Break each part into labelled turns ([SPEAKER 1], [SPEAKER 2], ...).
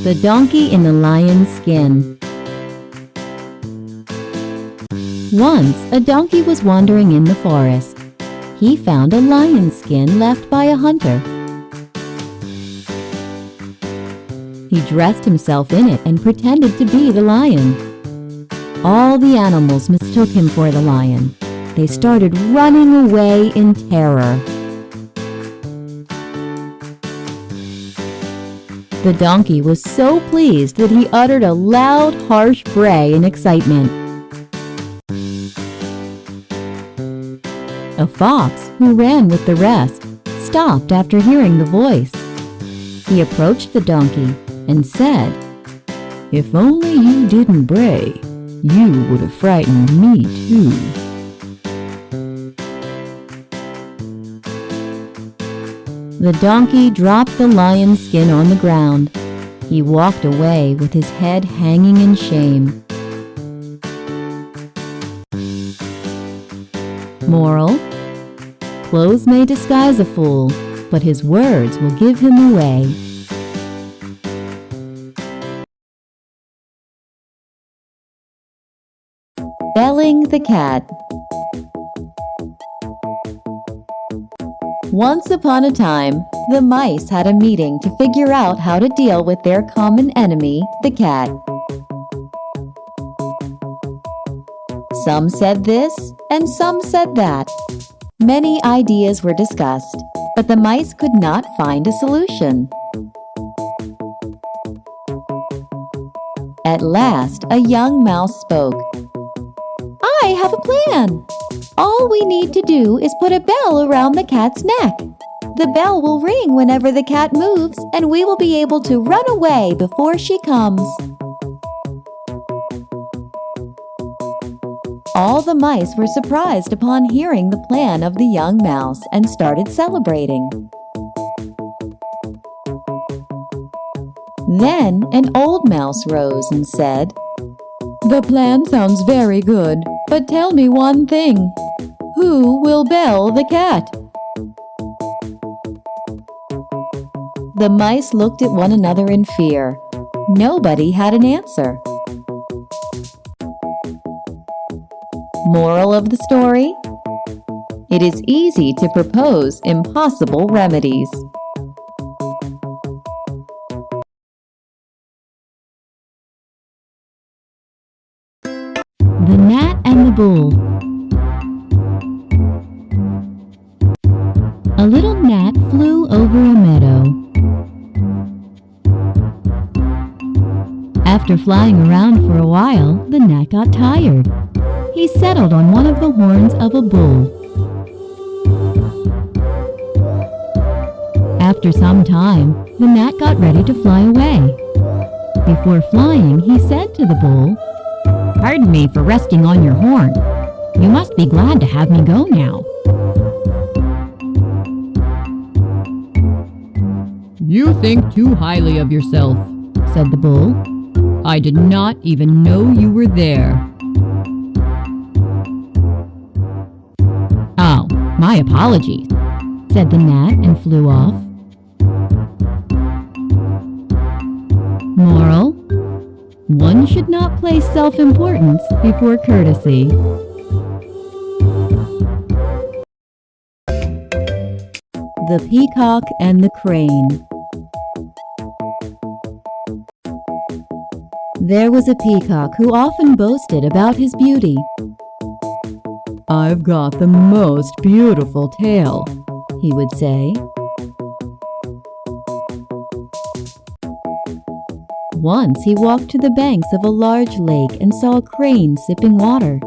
[SPEAKER 1] The donkey in the lion's skin. Once, a donkey was wandering in the forest. He found a lion's skin left by a hunter. He dressed himself in it and pretended to be the lion. All the animals mistook him for the lion. They started running away in terror. The donkey was so pleased that he uttered a loud, harsh bray in excitement. A fox, who ran with the rest, stopped after hearing the voice. He approached the donkey and said, "If only you didn't bray, you would have frightened me too." The donkey dropped the lion's skin on the ground. He walked away with his head hanging in shame. Moral: clothes may disguise a fool, but his words will give him away. Belling the cat. Once upon a time, the mice had a meeting to figure out how to deal with their common enemy, the cat. Some said this, and some said that. Many ideas were discussed, but the mice could not find a solution. At last, a young mouse spoke. "I have a plan. All we need to do is put a bell around the cat's neck. The bell will ring whenever the cat moves, and we will be able to run away before she comes." All the mice were surprised upon hearing the plan of the young mouse and started celebrating. Then an old mouse rose and said, "The plan sounds very good, but tell me one thing. Who will bell the cat?" The mice looked at one another in fear. Nobody had an answer. Moral of the story: it is easy to propose impossible remedies. The Gnat and the Bull. A little gnat flew over a meadow. After flying around for a while, the gnat got tired. He settled on one of the horns of a bull. After some time, the gnat got ready to fly away. Before flying, he said to the bull, "Pardon me for resting on your horn. You must be glad to have me go now."
[SPEAKER 2] "You think too highly of yourself,"
[SPEAKER 1] said the bull.
[SPEAKER 2] "I did not even know you were there."
[SPEAKER 1] "Oh, my apologies," said the gnat and flew off. Moral: one should not place self-importance before courtesy. The Peacock and the Crane. There was a peacock who often boasted about his beauty. "I've got the most beautiful tail," he would say. Once he walked to the banks of a large lake and saw a crane sipping water.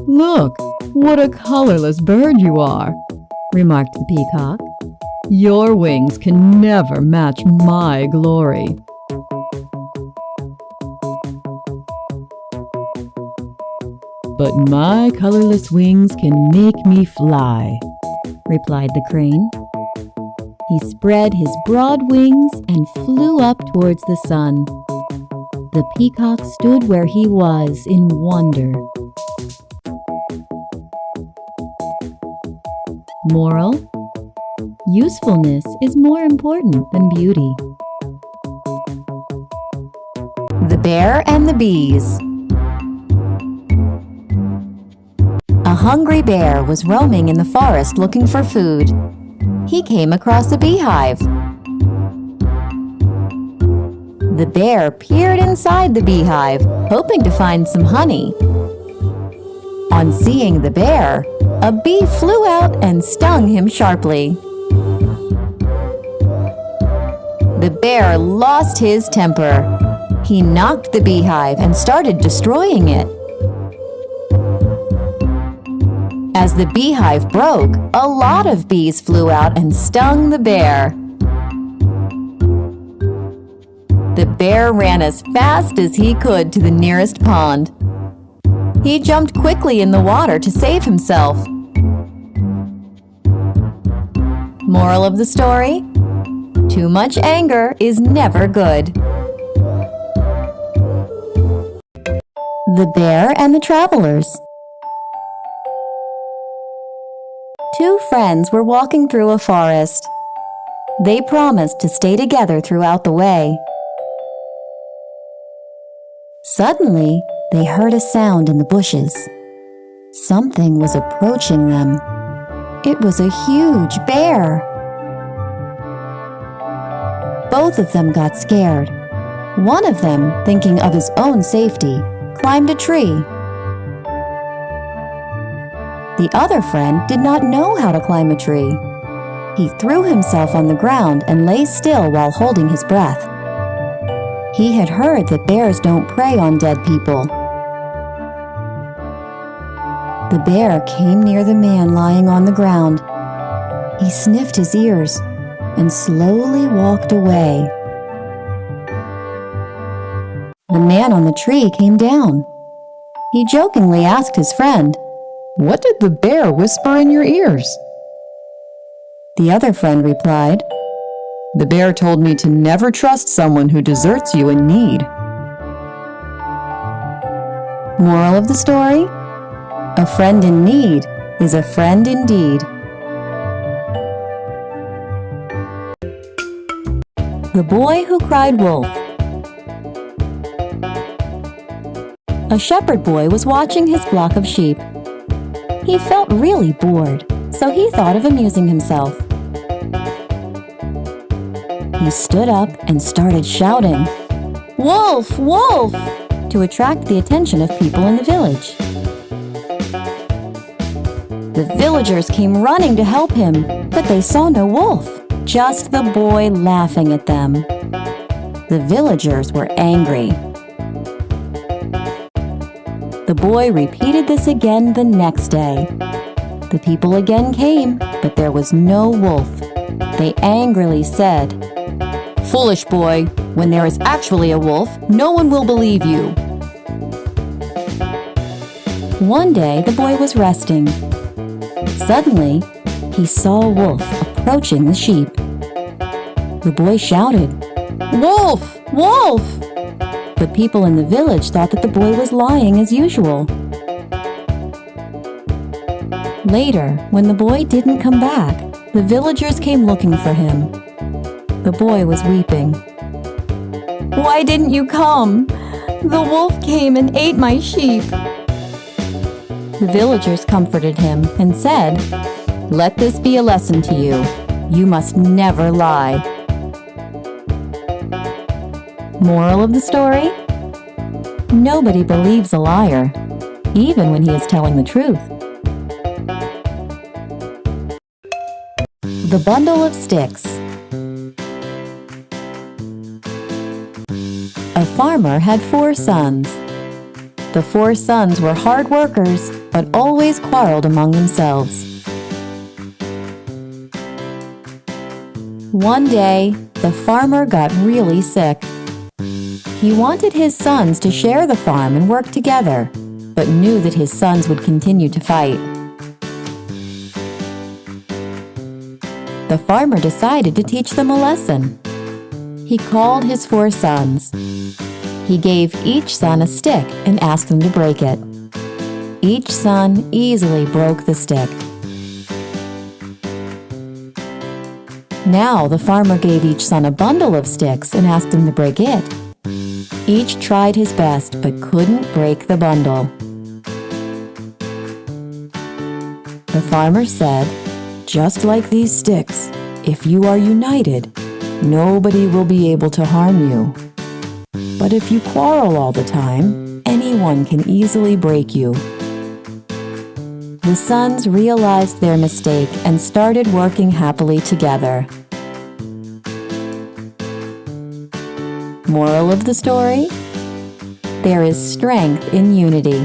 [SPEAKER 1] "Look, what a colorless bird you are," remarked the peacock. "Your wings can never match my glory." "But my colorless wings can make me fly," replied the crane. He spread his broad wings and flew up towards the sun. The peacock stood where he was in wonder. Moral: Usefulness is more important than beauty. The Bear and the Bees. A hungry bear was roaming in the forest looking for food. He came across a beehive. The bear peered inside the beehive, hoping to find some honey. On seeing the bear, a bee flew out and stung him sharply. The bear lost his temper. He knocked the beehive and started destroying it. As the beehive broke, a lot of bees flew out and stung the bear. The bear ran as fast as he could to the nearest pond. He jumped quickly in the water to save himself. Moral of the story? Too much anger is never good. The Bear and the Travelers. Two friends were walking through a forest. They promised to stay together throughout the way. Suddenly, they heard a sound in the bushes. Something was approaching them. It was a huge bear. Both of them got scared. One of them, thinking of his own safety, climbed a tree. The other friend did not know how to climb a tree. He threw himself on the ground and lay still while holding his breath. He had heard that bears don't prey on dead people. The bear came near the man lying on the ground. He sniffed his ears and slowly walked away. The man on the tree came down. He jokingly asked his friend,
[SPEAKER 3] "What did the bear whisper in your ears?"
[SPEAKER 1] The other friend replied,
[SPEAKER 3] "The bear told me to never trust someone who deserts you in need."
[SPEAKER 1] Moral of the story? A friend in need is a friend indeed. The Boy Who Cried Wolf. A shepherd boy was watching his flock of sheep. He felt really bored, so he thought of amusing himself. He stood up and started shouting, "Wolf! Wolf!" to attract the attention of people in the village. The villagers came running to help him, but they saw no wolf, just the boy laughing at them. The villagers were angry. The boy repeated this again the next day. The people again came, but there was no wolf. They angrily said, "Foolish boy, when there is actually a wolf, no one will believe you." One day, the boy was resting. Suddenly, he saw a wolf approaching the sheep. The boy shouted, "Wolf! Wolf!" But people in the village thought that the boy was lying as usual. Later, when the boy didn't come back, the villagers came looking for him. The boy was weeping. "Why didn't you come? The wolf came and ate my sheep." The villagers comforted him and said, "Let this be a lesson to you. You must never lie." Moral of the story? Nobody believes a liar, even when he is telling the truth. The Bundle of Sticks. A farmer had 4 sons. The 4 sons were hard workers, but always quarreled among themselves. One day, the farmer got really sick. He wanted his sons to share the farm and work together, but knew that his sons would continue to fight. The farmer decided to teach them a lesson. He called his 4 sons. He gave each son a stick and asked them to break it. Each son easily broke the stick. Now the farmer gave each son a bundle of sticks and asked them to break it. Each tried his best but couldn't break the bundle. The farmer said, "Just like these sticks, if you are united, nobody will be able to harm you. But if you quarrel all the time, anyone can easily break you." The sons realized their mistake and started working happily together. Moral of the story? There is strength in unity.